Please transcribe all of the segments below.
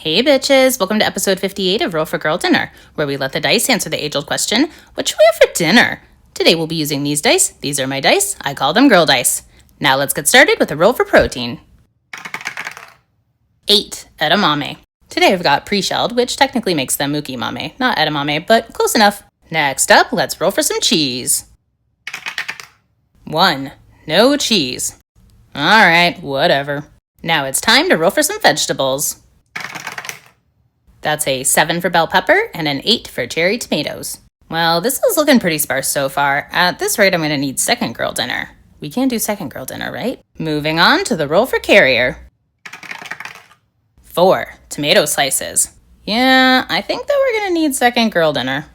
Hey bitches, welcome to episode 58 of Roll for Girl Dinner, where we let the dice answer the age-old question, what should we have for dinner? Today we'll be using these dice. These are my dice. I call them girl dice. Now let's get started with a roll for protein. 8 edamame. Today I've got pre-shelled, which technically makes them mukimame, not edamame, but close enough. Next up, let's roll for some cheese. 1. No cheese. Alright, whatever. Now it's time to roll for some vegetables. That's a 7 for bell pepper and an 8 for cherry tomatoes. Well, this is looking pretty sparse so far. At this rate, I'm going to need second girl dinner. We can't do second girl dinner, right? Moving on to the roll for carrier. 4 tomato slices. Yeah, I think that we're going to need second girl dinner.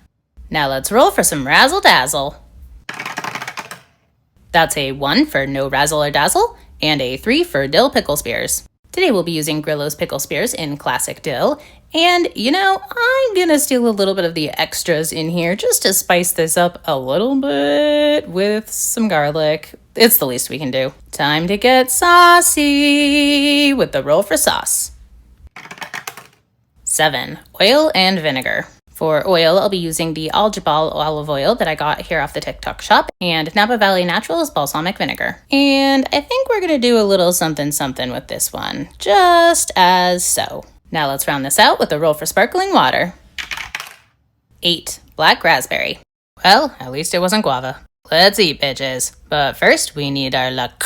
Now let's roll for some Razzle Dazzle. That's a 1 for no razzle or dazzle and a 3 for dill pickle spears. Today we'll be using Grillo's pickle spears in classic dill. And, I'm gonna steal a little bit of the extras in here just to spice this up a little bit with some garlic. It's the least we can do. Time to get saucy with the roll for sauce. 7, oil and vinegar. For oil, I'll be using the Aljabal olive oil that I got here off the TikTok shop, and Napa Valley Naturals balsamic vinegar. And I think we're gonna do a little something with this one, just as so. Now let's round this out with a roll for sparkling water. 8, black raspberry. Well, at least it wasn't guava. Let's eat, bitches. But first, we need our luck.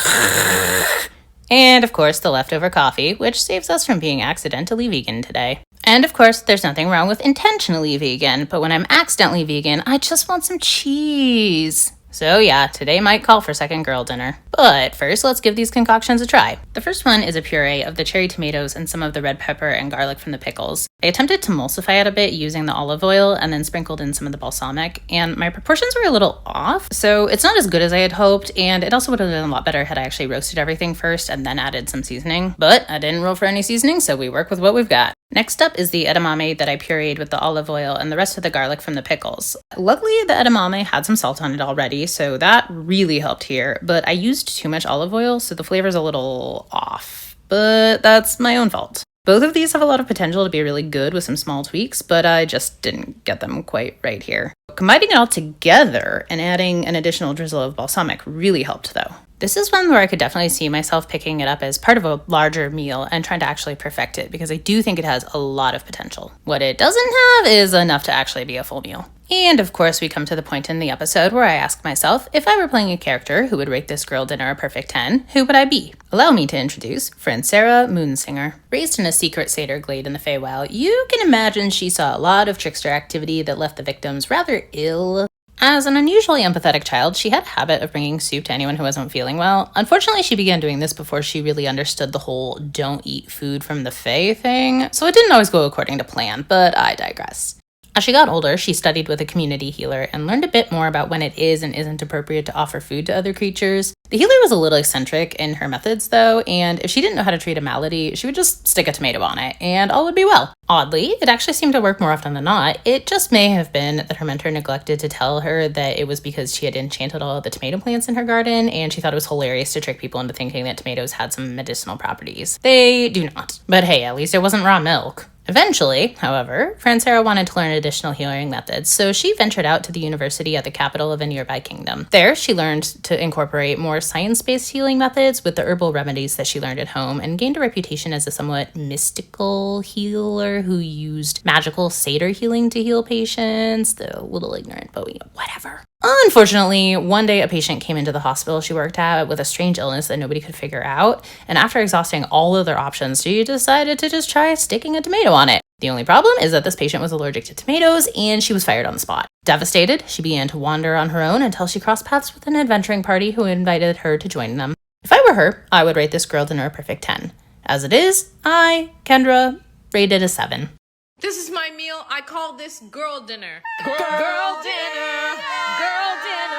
And of course, the leftover coffee, which saves us from being accidentally vegan today. And of course, there's nothing wrong with intentionally vegan, but when I'm accidentally vegan, I just want some cheese. So yeah, today might call for second girl dinner. But first, let's give these concoctions a try. The first one is a puree of the cherry tomatoes and some of the red pepper and garlic from the pickles. I attempted to emulsify it a bit using the olive oil and then sprinkled in some of the balsamic, and my proportions were a little off, so it's not as good as I had hoped, and it also would have been a lot better had I actually roasted everything first and then added some seasoning. But I didn't roll for any seasoning, so we work with what we've got. Next up is the edamame that I pureed with the olive oil and the rest of the garlic from the pickles. Luckily, the edamame had some salt on it already, so that really helped here, but I used too much olive oil, so the flavor's a little off. But that's my own fault. Both of these have a lot of potential to be really good with some small tweaks, but I just didn't get them quite right here. Combining it all together and adding an additional drizzle of balsamic really helped though. This is one where I could definitely see myself picking it up as part of a larger meal and trying to actually perfect it because I do think it has a lot of potential. What it doesn't have is enough to actually be a full meal. And of course, we come to the point in the episode where I ask myself, if I were playing a character who would rate this girl dinner a perfect 10, who would I be? Allow me to introduce Francera Moonsinger. Raised in a secret satyr glade in the Feywild, you can imagine she saw a lot of trickster activity that left the victims rather ill. As an unusually empathetic child, she had a habit of bringing soup to anyone who wasn't feeling well. Unfortunately, she began doing this before she really understood the whole don't eat food from the Fae thing, so it didn't always go according to plan, but I digress. As she got older, she studied with a community healer and learned a bit more about when it is and isn't appropriate to offer food to other creatures. The healer was a little eccentric in her methods, though, and if she didn't know how to treat a malady, she would just stick a tomato on it, and all would be well. Oddly, it actually seemed to work more often than not. It just may have been that her mentor neglected to tell her that it was because she had enchanted all of the tomato plants in her garden, and she thought it was hilarious to trick people into thinking that tomatoes had some medicinal properties. They do not. But hey, at least it wasn't raw milk. Eventually, however, Francera wanted to learn additional healing methods, so she ventured out to the university at the capital of a nearby kingdom. There, she learned to incorporate more science-based healing methods with the herbal remedies that she learned at home and gained a reputation as a somewhat mystical healer who used magical satyr healing to heal patients. A little ignorant, but whatever. Unfortunately, one day a patient came into the hospital she worked at with a strange illness that nobody could figure out, and after exhausting all of their options, she decided to just try sticking a tomato on it. The only problem is that this patient was allergic to tomatoes, and she was fired on the spot. Devastated, she began to wander on her own until she crossed paths with an adventuring party who invited her to join them. If I were her, I would rate this girl dinner a perfect 10. As it is, I, Kendra, rate it a 7. This is my meal. I call this girl dinner. Girl dinner. Girl dinner.